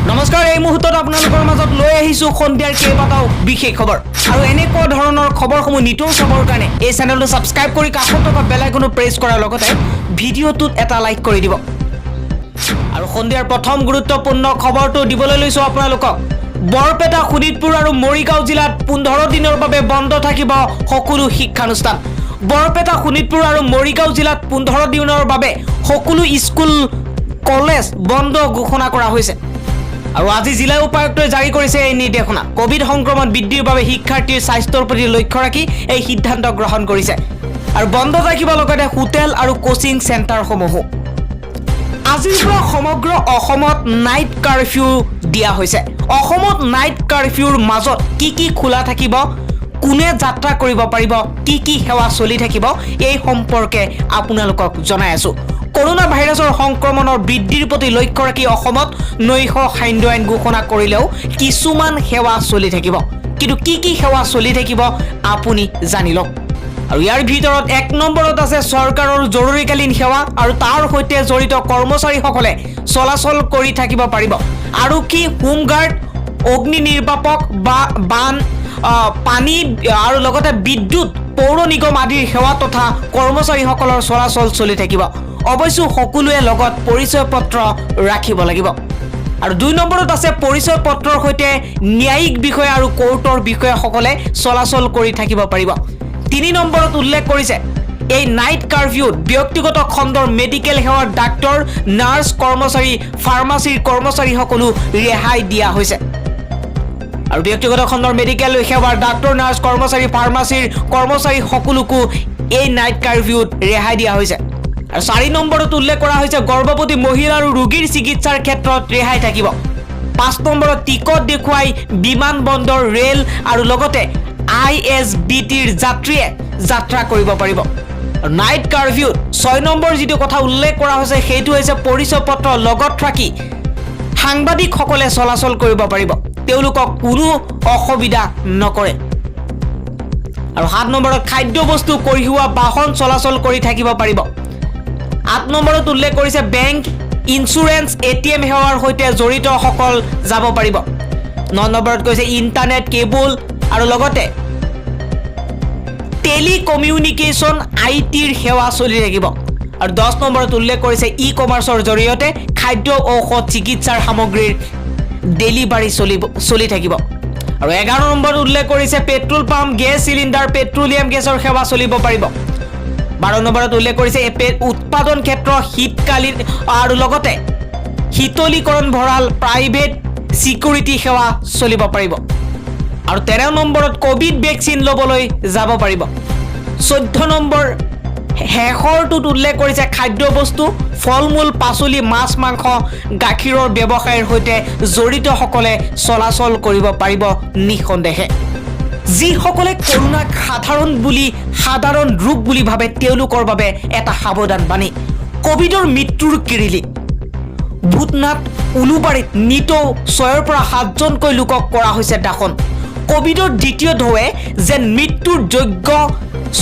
নমস্কাৰ, এই মুহূৰ্তত আপোনালোকৰ মাজত লৈ আহিছোঁ সন্ধিয়াৰ কেইবাটাও বিশেষ খবৰ আৰু এনেকুৱা ধৰণৰ খবৰসমূহ নিতৌ চাবৰ কাৰণে এই চেনেলটো ছাবস্ক্ৰাইব কৰি কাষত থকা বেল আইকনটো প্ৰেছ কৰাৰ লগতে ভিডিঅ'টোত এটা লাইক কৰি দিব। আৰু সন্ধিয়াৰ প্ৰথম গুৰুত্বপূৰ্ণ খবৰটো দিবলৈ লৈছোঁ আপোনালোকক। বৰপেটা, শোণিতপুৰ আৰু মৰিগাঁও জিলাত 15 দিনৰ বাবে বন্ধ থাকিব সকলো শিক্ষানুষ্ঠান। বৰপেটা, শোণিতপুৰ আৰু মৰিগাঁও জিলাত 15 দিনৰ বাবে সকলো স্কুল কলেজ বন্ধ ঘোষণা কৰা হৈছে। আৰু আজি জিলা উপায়ুক্তই জাৰি কৰিছে এই নিৰ্দেশনা। কোভিড সংক্ৰমণ বৃদ্ধিৰ বাবে শিক্ষাৰ্থীৰ স্বাস্থ্যৰ প্ৰতি লক্ষ্য ৰাখি এই সিদ্ধান্ত গ্ৰহণ কৰিছে। আৰু বন্ধ থাকিব লগতে হোটেল আৰু কোচিং চেণ্টাৰসমূহো। আজিৰ পৰা সমগ্ৰ অসমত নাইট কাৰফিউ দিয়া হৈছে। অসমত নাইট কাৰফিউৰ মাজত কি খোলা থাকিব, কোনে যাত্ৰা কৰিব পাৰিব, কি সেৱা চলি থাকিব, এই সম্পৰ্কে আপোনালোকক জনাই আছোঁ। কৰোনা ভাইৰাছৰ সংক্ৰমণৰ বৃদ্ধিৰ প্ৰতি লক্ষ্য ৰাখি অসমত নৈশ খাদ্য আইন ঘোষণা কৰিলেও কিছুমান সেৱা চলি থাকিব। কিন্তু কি সেৱা চলি থাকিব আপুনি জানি লওক। আৰু ইয়াৰ ভিতৰত 1 নম্বৰত আছে চৰকাৰৰ জৰুৰীকালীন সেৱা আৰু তাৰ সৈতে জড়িত কৰ্মচাৰীসকলে চলাচল কৰি থাকিব পাৰিব। আৰক্ষী, হোমগাৰ্ড, অগ্নি নিৰ্বাপক বা বান, পানী আৰু লগতে বিদ্যুৎ, পৌৰ নিগম আদিৰ সেৱা তথা কৰ্মচাৰীসকলৰ চলাচল চলি থাকিব। অৱশ্যে সকলোৱে লগত পৰিচয় পত্ৰ ৰাখিব লাগিব। আৰু 2 নম্বৰত আছে পৰিচয় পত্ৰৰ সৈতে ন্যায়িক বিষয়া আৰু কোৰ্টৰ বিষয়াসকলে চলাচল কৰি থাকিব পাৰিব। 3 নম্বৰত উল্লেখ কৰিছে এই নাইট কাৰফিউত ব্যক্তিগত খণ্ডৰ মেডিকেল সেৱাৰ ডাক্তৰ, নাৰ্ছ, কৰ্মচাৰী, ফাৰ্মাচীৰ কৰ্মচাৰীসকলো ৰেহাই দিয়া হৈছে। আৰু ব্যক্তিগত খণ্ডৰ মেডিকেল সেৱাৰ ডাক্তৰ, নাৰ্ছ, কৰ্মচাৰী, ফাৰ্মাচীৰ কৰ্মচাৰী সকলোকো এই নাইট কাৰফিউত ৰেহাই দিয়া হৈছে। আৰু 4 নম্বৰত উল্লেখ কৰা হৈছে গৰ্ভৱতী মহিলা আৰু ৰোগীৰ চিকিৎসাৰ ক্ষেত্ৰত ৰেহাই থাকিব। 5 নম্বৰত টিকট দেখুৱাই বিমান বন্দৰ, ৰেল আৰু লগতে ISBTৰ যাত্ৰীয়ে যাত্ৰা কৰিব পাৰিব। নাইট কাৰফিউত 6 নম্বৰ যিটো কথা উল্লেখ কৰা হৈছে সেইটো হৈছে পৰিচয় পত্ৰ লগত ৰাখি সাংবাদিকসকলে চলাচল কৰিব পাৰিব। তেওঁলোকক কোনো অসুবিধা নকৰে। আৰু 7 নম্বৰত খাদ্য বস্তু কঢ়িওৱা বাহন চলাচল কৰি থাকিব পাৰিব। 8 নম্বৰত উল্লেখ কৰিছে বেংক, ইঞ্চুৰেঞ্চ, ATM সেৱাৰ সৈতে জড়িতসকল যাব পাৰিব। 9 নম্বৰত কৈছে ইণ্টাৰনেট, কেবল আৰু লগতে টেলিকমিউনিকেশ্যন ITৰ সেৱা চলি থাকিব। আৰু 10 নম্বৰত উল্লেখ কৰিছে ই-কমাৰ্চৰ জৰিয়তে খাদ্য, ঔষধ, চিকিৎসাৰ সামগ্ৰীৰ ডেলিভাৰী চলি থাকিব। আৰু 11 নম্বৰত উল্লেখ কৰিছে petrol pump, gas cylinder, petroleum গেছৰ সেৱা চলিব পাৰিব। 12 নম্বৰত উল্লেখ কৰিছে উৎপাদন ক্ষেত্ৰ, শীতকালীন আৰু লগতে শীতলীকৰণ ভঁৰাল, প্ৰাইভেট চিকিউৰিটি সেৱা চলিব পাৰিব। আৰু 13 নম্বৰত কোভিড ভেকচিন ল'বলৈ যাব পাৰিব। 14 নম্বৰ শেষৰটোত উল্লেখ কৰিছে খাদ্য বস্তু, ফল মূল, পাচলি, মাছ, মাংস, গাখীৰৰ ব্যৱসায়ৰ সৈতে জড়িতসকলে চলাচল কৰিব পাৰিব নিঃসন্দেহে। যিসকলে কৰোনাক সাধাৰণ ৰোগ বুলি ভাবে তেওঁলোকৰ বাবে এটা সাৱধান বাণী। কোভিডৰ মৃত্যুৰ কিৰিলি ভূতনাথ, উলুবাৰীত নিতৌ 6ৰ পৰা 7জনকৈ লোকক কৰা হৈছে দাফন। কোভিডৰ দ্বিতীয় ঢৌৱে যেন মৃত্যুৰ যজ্ঞ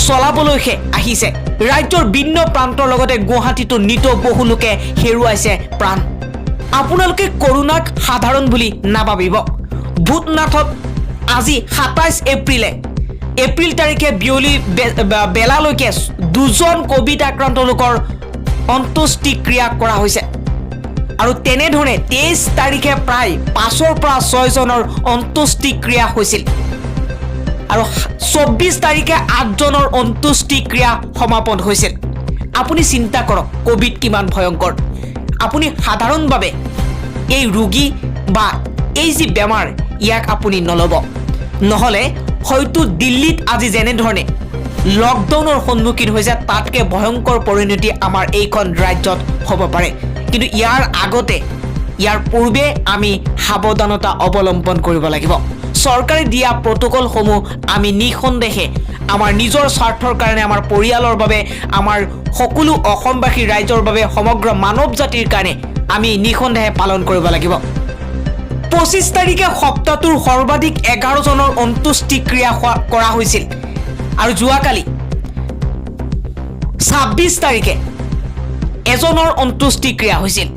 চলাবলৈহে আহিছে। ৰাজ্যৰ ভিন্ন প্ৰান্তৰ লগতে গুৱাহাটীতো নিতৌ বহু লোকে হেৰুৱাইছে প্ৰাণ। আপোনালোকে কৰোনাক সাধাৰণ বুলি নাভাবিব। ভূতনাথত আজি 27 এপ্ৰিল তাৰিখে বিয়লি বেলালৈকে 2জন কোভিড আক্ৰান্ত লোকৰ অন্ত্যেষ্টিক্ৰিয়া কৰা হৈছে। আৰু তেনেধৰণে 23 তাৰিখে প্ৰায় 5ৰ পৰা 6জনৰ অন্ত্যেষ্টিক্ৰিয়া হৈছিল। আৰু 24 তাৰিখে 8জনৰ অন্ত্যেষ্টিক্ৰিয়া সমাপন হৈছিল। আপুনি চিন্তা কৰক কোভিড কিমান ভয়ংকৰ। আপুনি সাধাৰণভাৱে এই ৰোগী বা এই যি বেমাৰ ইয়াক আপুনি নল'ব। নহ'লে হয়তো দিল্লীত আজি যেনেধৰণে লকডাউনৰ সন্মুখীন হৈছে তাতকৈ ভয়ংকৰ পৰিণতি আমাৰ এইখন ৰাজ্যত হ'ব পাৰে। কিন্তু ইয়াৰ পূৰ্বে আমি সাৱধানতা অৱলম্বন কৰিব লাগিব। চৰকাৰে দিয়া প্ৰট'কলসমূহ আমি নিঃসন্দেহে আমাৰ নিজৰ স্বাৰ্থৰ কাৰণে, আমাৰ পৰিয়ালৰ বাবে, আমাৰ সকলো অসমবাসী ৰাইজৰ বাবে, সমগ্ৰ মানৱ জাতিৰ কাৰণে আমি নিঃসন্দেহে পালন কৰিব লাগিব। 25 তাৰিখে সপ্তাহটোৰ সৰ্বাধিক 11জনৰ অন্ত্যেষ্টিক্ৰিয়া কৰা হৈছিল। আৰু যোৱাকালি 26 তাৰিখে এজনৰ অন্ত্যেষ্টিক্ৰিয়া হৈছিল।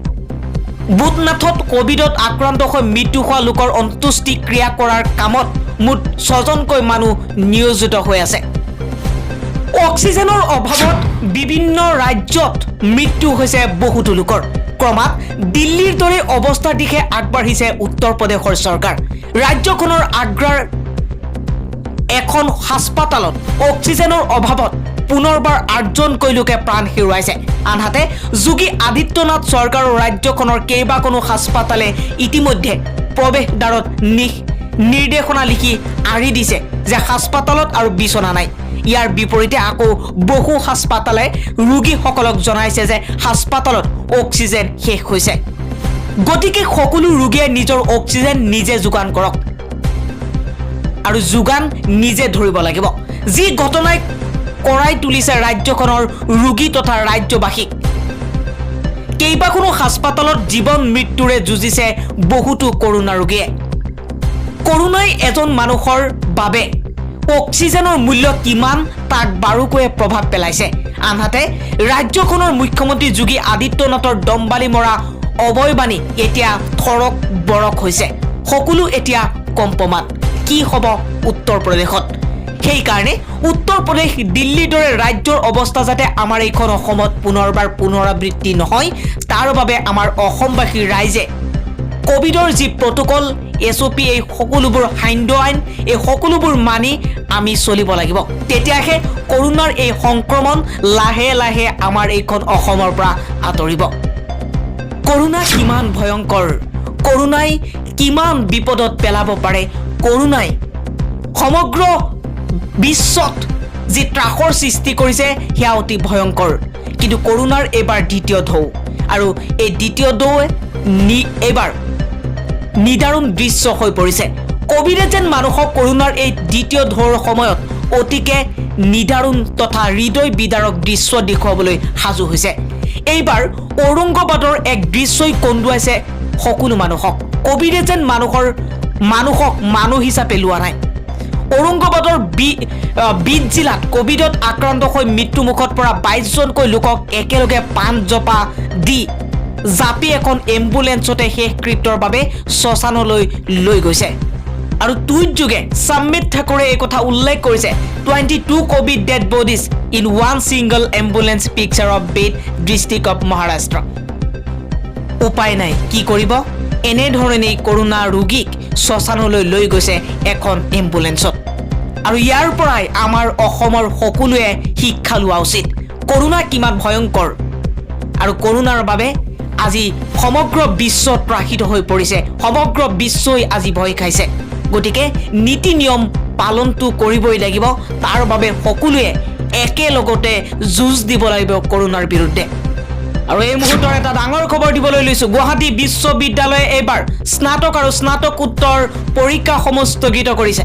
বুধনাথত কোভিডত আক্ৰান্ত হৈ মৃত্যু হোৱা লোকৰ অন্ত্যেষ্টি ক্ৰিয়া কৰাৰ কামত মুঠ 6জনকৈ মানুহ নিয়োজিত হৈ আছে। অক্সিজেনৰ অভাৱত বিভিন্ন ৰাজ্যত মৃত্যু হৈছে বহুতো লোকৰ। ক্ৰমাৎ দিল্লীৰ দৰে অৱস্থাৰ দিশে আগবাঢ়িছে উত্তৰ প্ৰদেশৰ চৰকাৰ। ৰাজ্যখনৰ আগ্ৰাৰ এখন হাস্পাতালত অক্সিজেনৰ অভাৱত পুনৰবাৰ 8জনকৈ লোকে প্ৰাণ হেৰুৱাইছে। আনহাতে যোগী আদিত্যনাথ চৰকাৰৰ ৰাজ্যখনৰ কেইবাখনো হাস্পাতালে ইতিমধ্যে প্ৰৱেশদ্বাৰত নিৰ্দেশনা লিখি আঁৰি দিছে যে হাস্পাতালত আৰু বিচনা নাই। ইয়াৰ বিপৰীতে আকৌ বহু হাস্পাতালে ৰোগীসকলক জনাইছে যে হাস্পাতালত অক্সিজেন শেষ হৈছে। গতিকে সকলো ৰোগীয়ে নিজৰ অক্সিজেন নিজে যোগান কৰক আৰু যোগান নিজে ধৰিব লাগিব। যি ঘটনাই কৰাই তুলিছে ৰাজ্যখনৰ ৰোগী তথা ৰাজ্যবাসীক। কেইবাখনো হাস্পাতালত জীৱন মৃত্যুৰে যুঁজিছে বহুতো কৰোনা ৰোগীয়ে। কৰোনাই এজন মানুহৰ বাবে অক্সিজেনৰ মূল্য কিমান তাক বাৰুকৈয়ে প্ৰভাৱ পেলাইছে। আনহাতে ৰাজ্যখনৰ মুখ্যমন্ত্ৰী যোগী আদিত্যনাথৰ দম্বালি মৰা অবয়বাণী এতিয়া থৰক বৰক হৈছে। সকলো এতিয়া কম্পমান। কি হ'ব উত্তৰ প্ৰদেশত? সেইকাৰণে উত্তৰ প্ৰদেশ দিল্লীৰ দৰে ৰাজ্যৰ অৱস্থা যাতে আমাৰ এইখন অসমত পুনৰবাৰ পুনৰাবৃত্তি নহয়, তাৰ বাবে আমাৰ অসমবাসী ৰাইজে কোভিডৰ যি প্ৰট'কল SOP এই সকলোবোৰ সান্ধ্য আইন এই সকলোবোৰ মানি আমি চলিব লাগিব। তেতিয়াহে কৰোনাৰ এই সংক্ৰমণ লাহে লাহে আমাৰ এইখন অসমৰ পৰা আঁতৰিব। কৰোনা কিমান ভয়ংকৰ, কৰোনাই কিমান বিপদত পেলাব পাৰে, কৰোনাই সমগ্ৰ বিশ্বত যি ত্ৰাসৰ সৃষ্টি কৰিছে সেয়া অতি ভয়ংকৰ। কিন্তু কৰোনাৰ এইবাৰ দ্বিতীয় ঢৌ, আৰু এই দ্বিতীয় ঢৌৱে এইবাৰ নিদাৰুণ দৃশ্য হৈ পৰিছে। কোভিডে যেন মানুহক কৰোনাৰ এই দ্বিতীয় ঢৌৰ সময়ত অতিকে নিদাৰুণ তথা হৃদয় বিদাৰক দৃশ্য দেখুৱাবলৈ সাজু হৈছে। এইবাৰ ঔৰংগাবাদৰ এক দৃশ্যই কন্দুৱাইছে সকলো মানুহক। কোভিডে যেন মানুহক মানুহ হিচাপে লোৱা নাই। ঔৰংগাবাদৰ বিদ জিলাত কোভিডত আক্ৰান্ত হৈ মৃত্যুমুখত পৰা 22জনকৈ লোকক একেলগে পাণ জপা দি জাপি এখন এম্বুলেন্সতে শেষ কৃত্যৰ বাবে শ্মশানলৈ লৈ গৈছে। আৰু টুইট যোগে সম্বিত ঠাকুৰে এই কথা উল্লেখ কৰিছে, 22 Covid dead bodies in one single ambulance picture of bed district of Maharashtra. উপায় নাই, কি কৰিব? এনেধৰণেই কৰোনা ৰোগীক শ্মশানলৈ লৈ গৈছে এখন এম্বুলেন্সত। আৰু ইয়াৰ পৰাই আমাৰ অসমৰ সকলোৱে শিক্ষা লোৱা উচিত কৰোনা কিমান ভয়ংকৰ। আৰু কৰোনাৰ বাবে আজি সমগ্ৰ বিশ্ব ত্ৰাসিত হৈ পৰিছে, সমগ্ৰ বিশ্বই আজি ভয় খাইছে। গতিকে নীতি নিয়ম পালনটো কৰিবই লাগিব। তাৰ বাবে সকলোৱে একেলগতে যুঁজ দিব লাগিব কৰোনাৰ বিৰুদ্ধে। আৰু এই মুহূৰ্তৰ এটা ডাঙৰ খবৰ দিবলৈ লৈছোঁ। গুৱাহাটী বিশ্ববিদ্যালয়ে এইবাৰ স্নাতক আৰু স্নাতকোত্তৰ পৰীক্ষাসমূহ স্থগিত কৰিছে।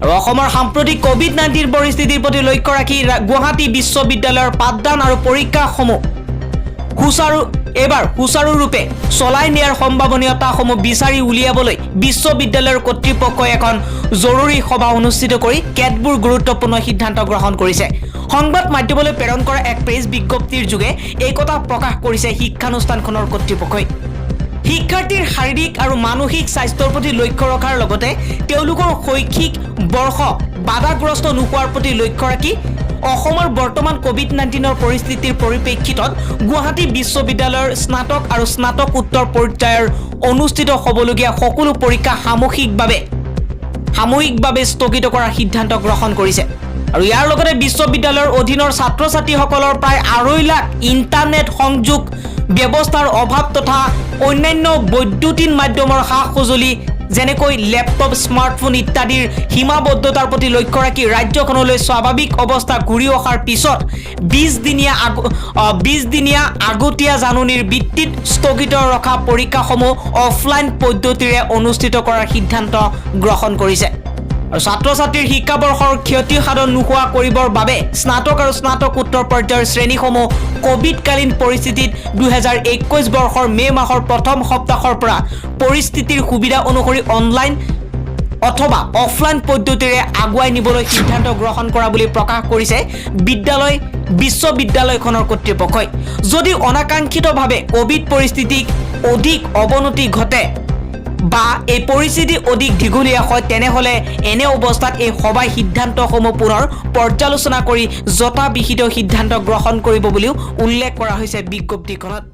আৰু অসমৰ সাম্প্ৰতিক COVID-19 পৰিস্থিতিৰ প্ৰতি লক্ষ্য ৰাখি গুৱাহাটী বিশ্ববিদ্যালয়ৰ পাঠদান আৰু পৰীক্ষাসমূহ সুচাৰুৰূপে চলাই নিয়াৰ সম্ভাৱনীয়তাসমূহ বিচাৰি উলিয়াবলৈ বিশ্ববিদ্যালয়ৰ কৰ্তৃপক্ষই এখন জৰুৰী সভা অনুষ্ঠিত কৰি কেতবোৰ গুৰুত্বপূৰ্ণ সিদ্ধান্ত গ্ৰহণ কৰিছে। সংবাদ মাধ্যমলৈ প্ৰেৰণ কৰা এক প্ৰেছ বিজ্ঞপ্তিৰ যোগে এই কথা প্ৰকাশ কৰিছে শিক্ষানুষ্ঠানখনৰ কৰ্তৃপক্ষই। শিক্ষাৰ্থীৰ শাৰীৰিক আৰু মানসিক স্বাস্থ্যৰ প্ৰতি লক্ষ্য ৰখাৰ লগতে তেওঁলোকৰ শৈক্ষিক বৰ্ষ বাধাগ্ৰস্ত নোহোৱাৰ প্ৰতি লক্ষ্য ৰাখি অসমৰ বৰ্তমান COVID-19 পৰিস্থিতিৰ পৰিপ্ৰেক্ষিতত গুৱাহাটী বিশ্ববিদ্যালয়ৰ স্নাতক আৰু স্নাতকোত্তৰ পৰ্যায়ৰ অনুষ্ঠিত হ'বলগীয়া সকলো পৰীক্ষা সাময়িকভাৱে স্থগিত কৰাৰ সিদ্ধান্ত গ্ৰহণ কৰিছে। আৰু ইয়াৰ লগতে বিশ্ববিদ্যালয়ৰ অধীনৰ ছাত্ৰ ছাত্ৰীসকলৰ প্ৰায় 2.5 লাখ ইণ্টাৰনেট সংযোগ ব্যৱস্থাৰ অভাৱ তথা অন্যান্য বৈদ্যুতিন মাধ্যমৰ সা সঁজুলি যেনেকৈ লেপটপ স্মাৰ্টফোন ইত্যাদিৰ সীমাবদ্ধতাৰ প্ৰতি লক্ষ্য ৰাখি ৰাজ্যখনলৈ স্বাভাৱিক অৱস্থা ঘূৰি অহাৰ পিছত 20 দিনীয়া আগতীয়া জাননীৰ ভিত্তিত স্থগিত ৰখা পৰীক্ষাসমূহ অফলাইন পদ্ধতিৰে অনুষ্ঠিত কৰাৰ সিদ্ধান্ত গ্ৰহণ কৰিছে। আৰু ছাত্ৰ ছাত্ৰীৰ শিক্ষাবৰ্ষৰ ক্ষতি সাধন নোহোৱা কৰিবৰ বাবে স্নাতক আৰু স্নাতকোত্তৰ পৰ্যায়ৰ শ্ৰেণীসমূহ কোভিডকালীন পৰিস্থিতিত 2021 বৰ্ষৰ মে মাহৰ প্ৰথম সপ্তাহৰ পৰা পৰিস্থিতিৰ সুবিধা অনুসৰি অনলাইন অথবা অফলাইন পদ্ধতিৰে আগুৱাই নিবলৈ সিদ্ধান্ত গ্ৰহণ কৰা বুলি প্ৰকাশ কৰিছে বিশ্ববিদ্যালয়খনৰ কৰ্তৃপক্ষই। যদি অনাকাংক্ষিতভাৱে কোভিড পৰিস্থিতিক অধিক অৱনতি ঘটে বা এই পৰিস্থিতি অধিক দীঘলীয়া হয় তেনেহ'লে এনে অৱস্থাত এই সভাই সিদ্ধান্তসমূহ পুনৰ পৰ্যালোচনা কৰি যথাবিহিত সিদ্ধান্ত গ্ৰহণ কৰিব বুলিও উল্লেখ কৰা হৈছে বিজ্ঞপ্তিখনত।